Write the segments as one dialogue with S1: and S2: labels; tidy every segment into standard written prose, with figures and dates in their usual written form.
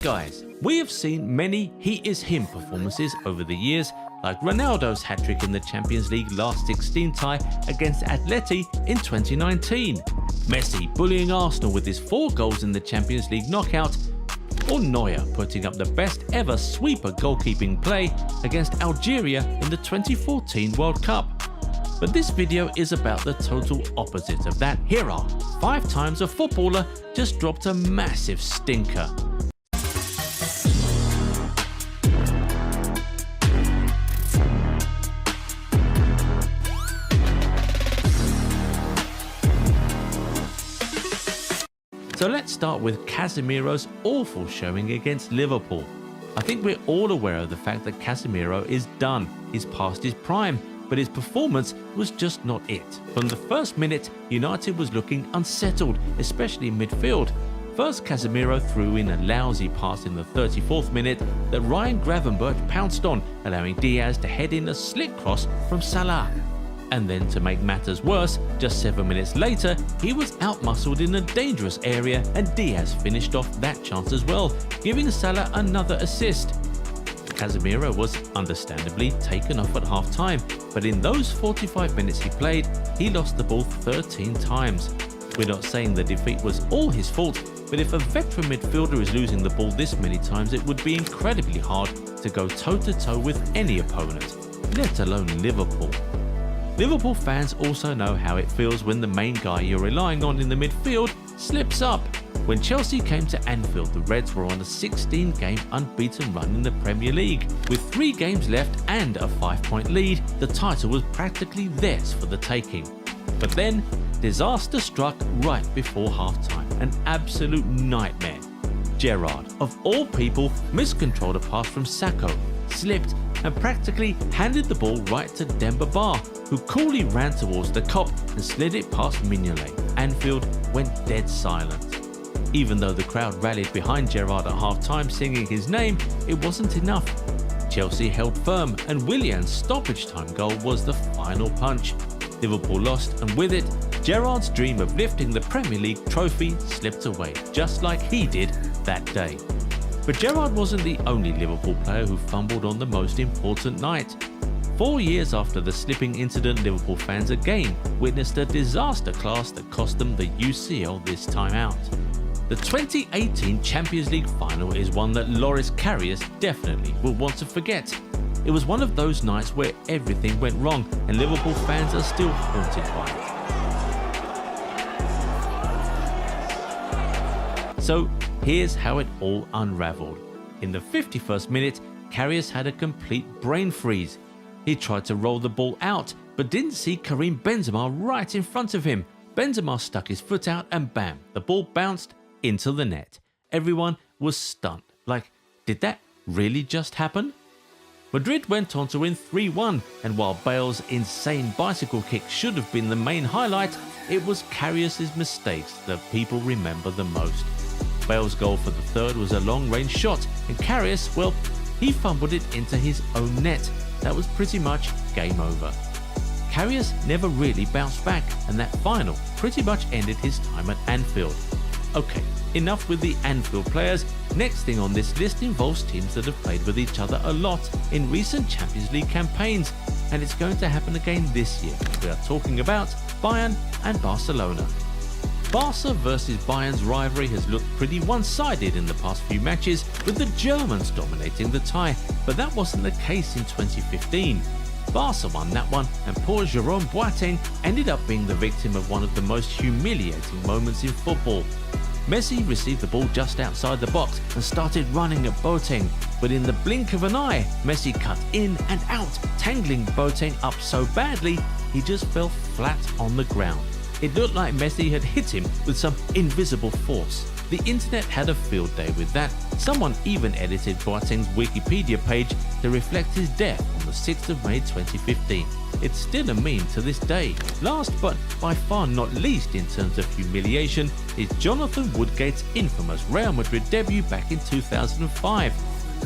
S1: guys, we have seen many he is him performances over the years, like Ronaldo's hat-trick in the Champions League last 16 tie against Atleti in 2019, Messi bullying Arsenal with his 4 goals in the Champions League knockout, or Neuer putting up the best ever sweeper goalkeeping play against Algeria in the 2014 World Cup. But this video is about the total opposite of that. Here are 5 times a footballer just dropped a massive stinker. So let's start with Casemiro's awful showing against Liverpool. I think we're all aware of the fact that Casemiro is done. He's past his prime, but his performance was just not it. From the first minute, United was looking unsettled, especially in midfield. First, Casemiro threw in a lousy pass in the 34th minute that Ryan Gravenberch pounced on, allowing Diaz to head in a slick cross from Salah. And then, to make matters worse, just 7 minutes later, he was outmuscled in a dangerous area and Diaz finished off that chance as well, giving Salah another assist. Casemiro was understandably taken off at half-time, but in those 45 minutes he played, he lost the ball 13 times. We're not saying the defeat was all his fault, but if a veteran midfielder is losing the ball this many times, it would be incredibly hard to go toe-to-toe with any opponent, let alone Liverpool. Liverpool fans also know how it feels when the main guy you're relying on in the midfield slips up. When Chelsea came to Anfield, the Reds were on a 16-game unbeaten run in the Premier League. With 3 games left and a 5-point lead, the title was practically theirs for the taking. But then, disaster struck right before half-time, an absolute nightmare. Gerrard, of all people, miscontrolled a pass from Sacco, slipped and practically handed the ball right to Demba Ba, who coolly ran towards the Kop and slid it past Mignolet. Anfield went dead silent. Even though the crowd rallied behind Gerrard at half-time singing his name, it wasn't enough. Chelsea held firm and Willian's stoppage time goal was the final punch. Liverpool lost, and with it, Gerrard's dream of lifting the Premier League trophy slipped away, just like he did that day. But Gerrard wasn't the only Liverpool player who fumbled on the most important night. 4 years after the slipping incident, Liverpool fans again witnessed a disaster class that cost them the UCL this time out. The 2018 Champions League final is one that Loris Karius definitely will want to forget. It was one of those nights where everything went wrong and Liverpool fans are still haunted by it. So here's how it all unraveled. In the 51st minute, Karius had a complete brain freeze. He tried to roll the ball out, but didn't see Karim Benzema right in front of him. Benzema stuck his foot out and bam, the ball bounced into the net. Everyone was stunned. Like, did that really just happen? Madrid went on to win 3-1, and while Bale's insane bicycle kick should have been the main highlight, it was Karius' mistakes that people remember the most. Bale's goal for the third was a long-range shot, and Karius, well, he fumbled it into his own net. That was pretty much game over. Karius never really bounced back, and that final pretty much ended his time at Anfield. Okay, enough with the Anfield players. Next thing on this list involves teams that have played with each other a lot in recent Champions League campaigns, and it's going to happen again this year. We are talking about Bayern and Barcelona. Barca versus Bayern's rivalry has looked pretty one-sided in the past few matches, with the Germans dominating the tie, but that wasn't the case in 2015. Barca won that one, and poor Jerome Boateng ended up being the victim of one of the most humiliating moments in football. Messi received the ball just outside the box and started running at Boateng, but in the blink of an eye, Messi cut in and out, tangling Boateng up so badly he just fell flat on the ground. It looked like Messi had hit him with some invisible force. The internet had a field day with that. Someone even edited Boateng's Wikipedia page to reflect his death on the 6th of May 2015. It's still a meme to this day. Last but by far not least in terms of humiliation is Jonathan Woodgate's infamous Real Madrid debut back in 2005.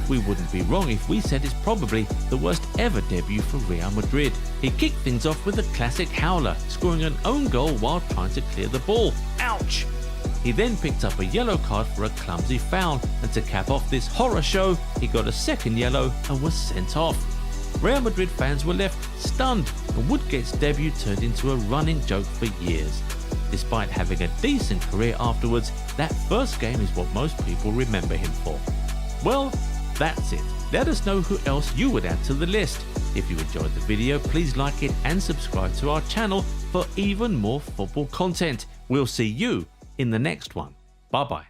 S1: We wouldn't be wrong if we said it's probably the worst ever debut for Real Madrid. He kicked things off with a classic howler, scoring an own goal while trying to clear the ball. Ouch! He then picked up a yellow card for a clumsy foul, and to cap off this horror show, he got a second yellow and was sent off. Real Madrid fans were left stunned, and Woodgate's debut turned into a running joke for years. Despite having a decent career afterwards, that first game is what most people remember him for. Well, that's it. Let us know who else you would add to the list. If you enjoyed the video, please like it and subscribe to our channel for even more football content. We'll see you in the next one. Bye bye.